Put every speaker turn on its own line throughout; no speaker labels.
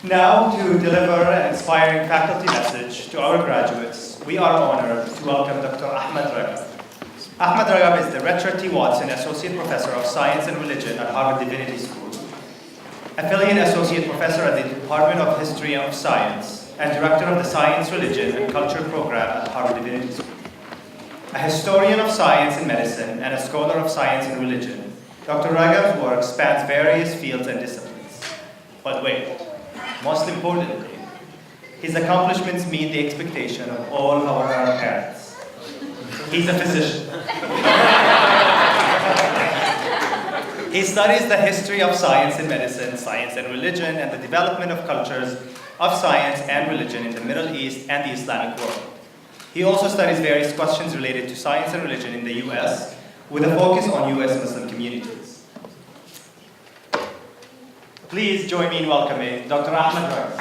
Now, to deliver an inspiring faculty message to our graduates, we are honored to welcome Dr. Ahmed Ragab. Ahmed Ragab is the Richard T. Watson Associate Professor of Science and Religion at Harvard Divinity School, Affiliate Associate Professor at the Department of History of Science, and Director of the Science, Religion, and Culture Program at Harvard Divinity School. A historian of science and medicine and a scholar of science and religion, Dr. Ragab's work spans various fields and disciplines. But wait, most importantly, his accomplishments meet the expectation of all our parents. He's a physician. He studies the history of science and medicine, science and religion, and the development of cultures of science and religion in the Middle East and the Islamic world. He also studies various questions related to science and religion in the US, with a focus on US Muslim communities. Please join me in welcoming Dr. Ahmed Ragab.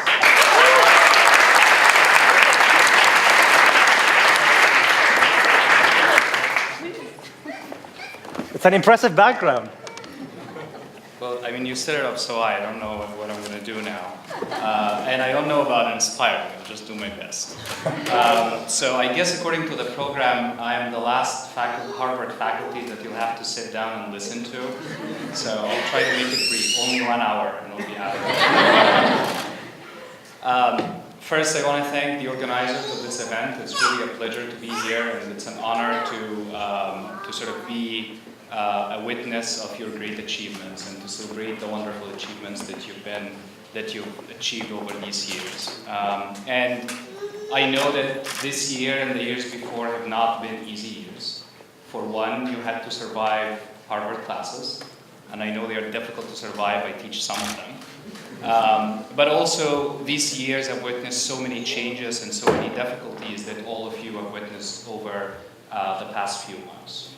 It's an impressive background.
Well, I mean, you set it up so high, I don't know what I'm going to do now. And I don't know about inspiring, I'll just do my best. So I guess according to the program, I am the last Harvard faculty that you'll have to sit down and listen to. So I'll try to make it brief, only 1 hour, and we'll be out of it. First, I want to thank the organizers of this event. It's really a pleasure to be here, and it's an honor to sort of be a witness of your great achievements and to celebrate the wonderful achievements that you've achieved over these years. And I know that this year and the years before have not been easy years. For one, you had to survive Harvard classes, and I know they are difficult to survive. I teach some of them. But also, these years have witnessed so many changes and so many difficulties that all of you have witnessed over the past few months.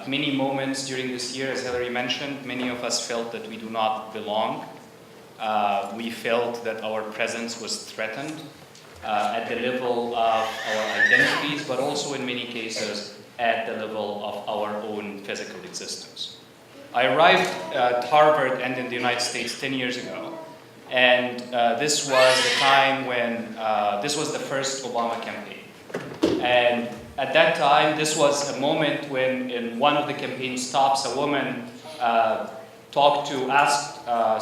Many moments during this year, as Hillary mentioned, many of us felt that we do not belong. We felt that our presence was threatened at the level of our identities, but also in many cases at the level of our own physical existence. I arrived at Harvard and in the United States 10 years ago, and this was the time when, this was the first Obama campaign. And at that time, this was a moment when in one of the campaign stops, a woman asked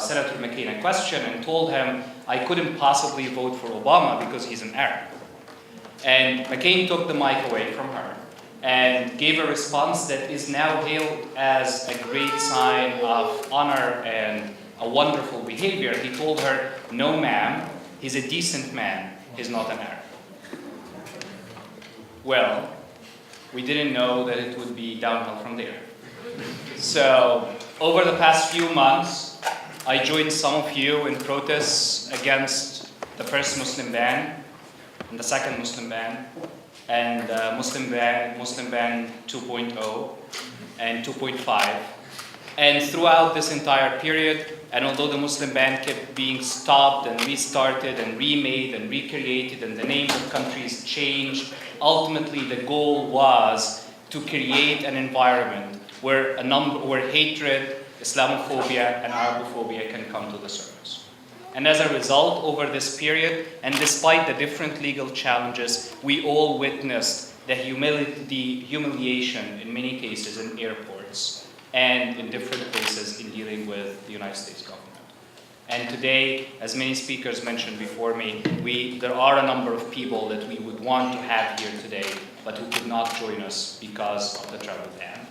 Senator McCain a question and told him, I couldn't possibly vote for Obama because he's an Arab. And McCain took the mic away from her and gave a response that is now hailed as a great sign of honor and a wonderful behavior. He told her, no ma'am, he's a decent man, he's not an Arab. Well, we didn't know that it would be downhill from there. So, over the past few months, I joined some of you in protests against the first Muslim ban, and the second Muslim ban, and Muslim ban 2.0 and 2.5. And throughout this entire period, and although the Muslim ban kept being stopped and restarted and remade and recreated and the names of countries changed, ultimately the goal was to create an environment where hatred, Islamophobia, and Arabophobia can come to the surface. And as a result, over this period, and despite the different legal challenges, we all witnessed the humiliation in many cases in airports and in different places in dealing with the United States government. And today, as many speakers mentioned before me, there are a number of people that we would want to have here today, but who could not join us because of the travel ban.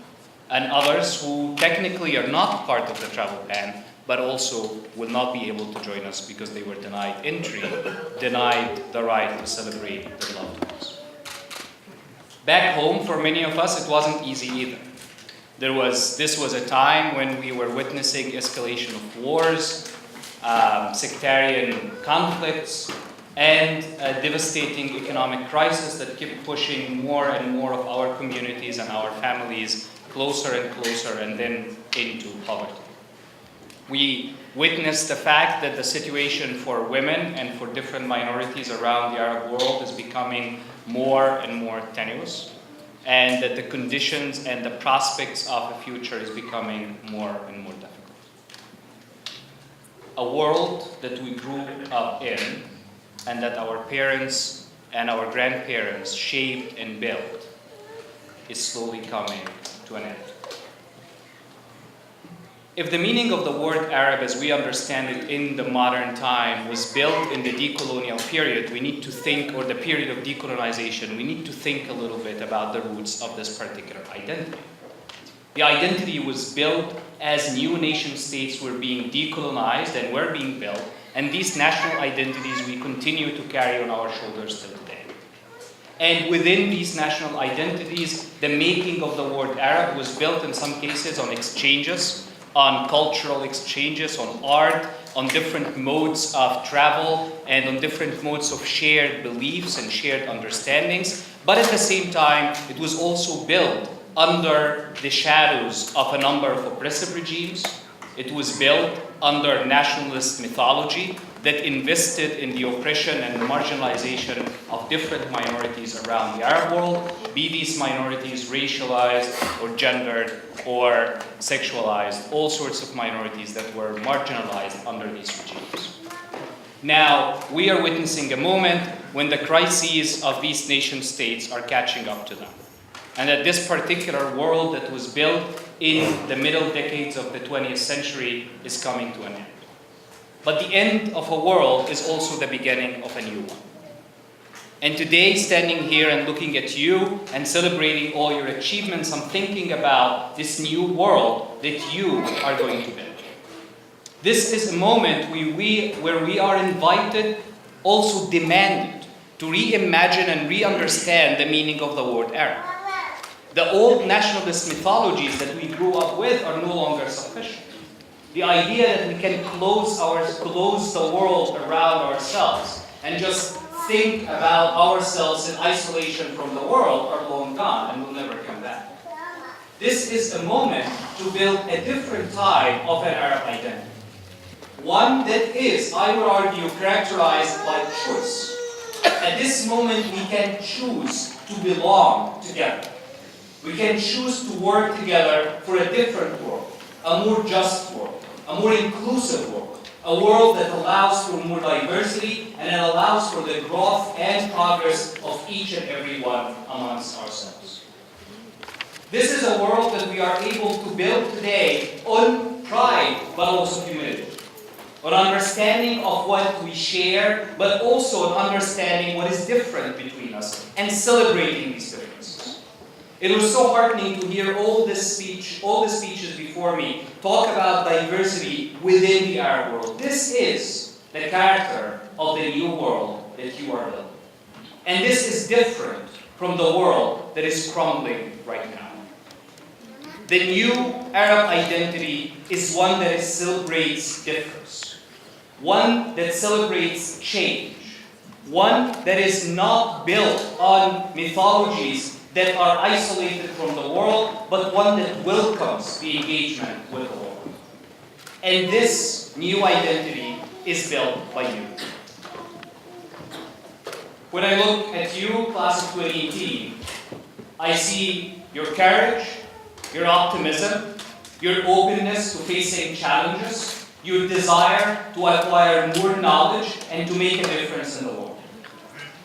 And others who technically are not part of the travel ban, but also will not be able to join us because they were denied entry, denied the right to celebrate their loved ones. Back home, for many of us, it wasn't easy either. This was a time when we were witnessing escalation of wars, sectarian conflicts, and a devastating economic crisis that kept pushing more and more of our communities and our families closer and closer and then into poverty. We witnessed the fact that the situation for women and for different minorities around the Arab world is becoming more and more tenuous, and that the conditions and the prospects of a future is becoming more and more difficult. a world that we grew up in and that our parents and our grandparents shaped and built is slowly coming to an end. If the meaning of the word Arab as we understand it in the modern time was built in the decolonial period, we need to think, or the period of decolonization, we need to think a little bit about the roots of this particular identity. The identity was built as new nation states were being decolonized and were being built, and these national identities we continue to carry on our shoulders till today. And within these national identities, the making of the word Arab was built in some cases on exchanges, on cultural exchanges, on art, on different modes of travel, and on different modes of shared beliefs and shared understandings. But at the same time, it was also built under the shadows of a number of oppressive regimes. It was built under nationalist mythology that invested in the oppression and the marginalization of different minorities around the Arab world, be these minorities racialized or gendered or sexualized, all sorts of minorities that were marginalized under these regimes. Now, we are witnessing a moment when the crises of these nation states are catching up to them. And that this particular world that was built in the middle decades of the 20th century is coming to an end. But the end of a world is also the beginning of a new one. And today, standing here and looking at you and celebrating all your achievements, I'm thinking about this new world that you are going to build. This is a moment where we are invited, also demanded, to reimagine and re-understand the meaning of the word Arab. The old nationalist mythologies that we grew up with are no longer sufficient. The idea that we can close the world around ourselves and just think about ourselves in isolation from the world are long gone and will never come back. This is a moment to build a different type of an Arab identity. One that is, I would argue, characterized by choice. At this moment, we can choose to belong together. We can choose to work together for a different world, a more just world, a more inclusive world, a world that allows for more diversity and it allows for the growth and progress of each and every one amongst ourselves. This is a world that we are able to build today on pride, but also humility, on understanding of what we share, but also on understanding what is different between us and celebrating these differences. It was so heartening to hear all the speeches before me talk about diversity within the Arab world. This is the character of the new world that you are building. And this is different from the world that is crumbling right now. The new Arab identity is one that celebrates difference, one that celebrates change, one that is not built on mythologies that are isolated from the world, but one that welcomes the engagement with the world. And this new identity is built by you. When I look at you, class of 2018, I see your courage, your optimism, your openness to facing challenges, your desire to acquire more knowledge and to make a difference in the world.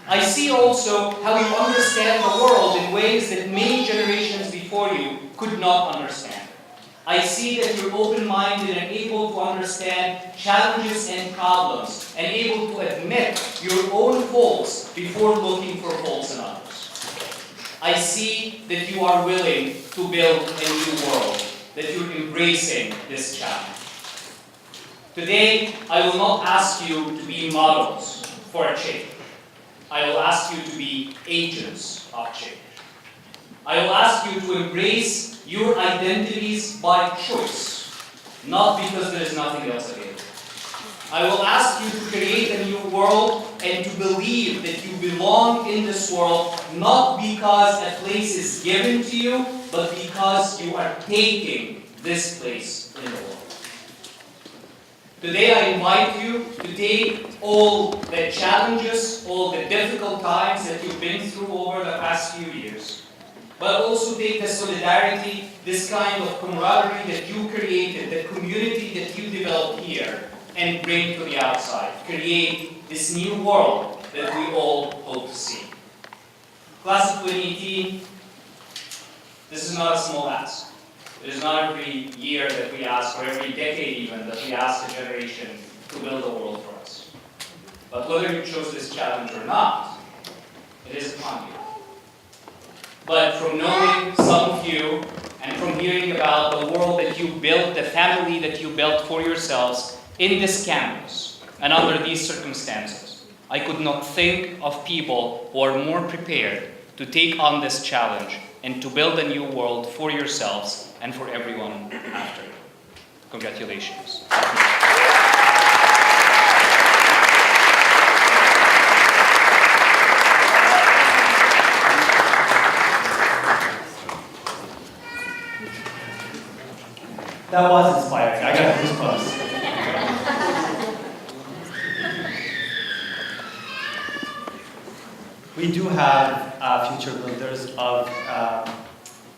I see also how you understand the world in ways that many generations before you could not understand. I see that you're open-minded and able to understand challenges and problems and able to admit your own faults before looking for faults in others. I see that you are willing to build a new world, that you're embracing this challenge. Today, I will not ask you to be models for a change. I will ask you to be agents of change. I will ask you to embrace your identities by choice, not because there is nothing else available. I will ask you to create a new world and to believe that you belong in this world, not because a place is given to you, but because you are taking this place in the world. Today I invite you to take all the challenges, all the difficult times that you've been through over the past few years, but also take the solidarity, this kind of camaraderie that you created, the community that you developed here, and bring to the outside. Create this new world that we all hope to see. Class of 2018, this is not a small ask. It is not every year that we ask, or every decade even, that we ask a generation to build a world for us. But whether you chose this challenge or not, it is upon you. But from knowing some of you, and from hearing about the world that you built, the family that you built for yourselves in this campus, and under these circumstances, I could not think of people who are more prepared to take on this challenge and to build a new world for yourselves and for everyone after. Congratulations.
That was inspiring. I got goosebumps. We do have future builders of our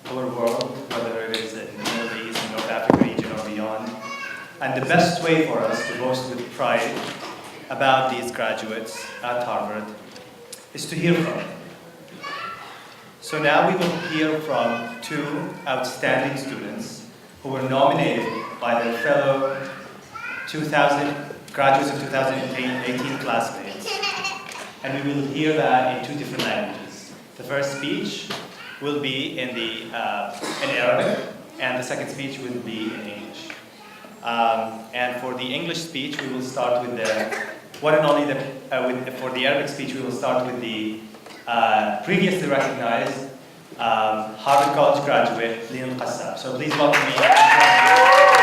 world, whether it is in the Middle East, the North Africa region, or beyond. And the best way for us to boast with pride about these graduates at Harvard is to hear from them. So now we will hear from two outstanding students who were nominated by their fellow graduates of 2018 classmates. And we will hear that in two different languages. The first speech will be in Arabic, and the second speech will be in English. And for the English speech, we will start with for the Arabic speech, we will start with the previously recognized Harvard College graduate, Leon Qassab. So please welcome me.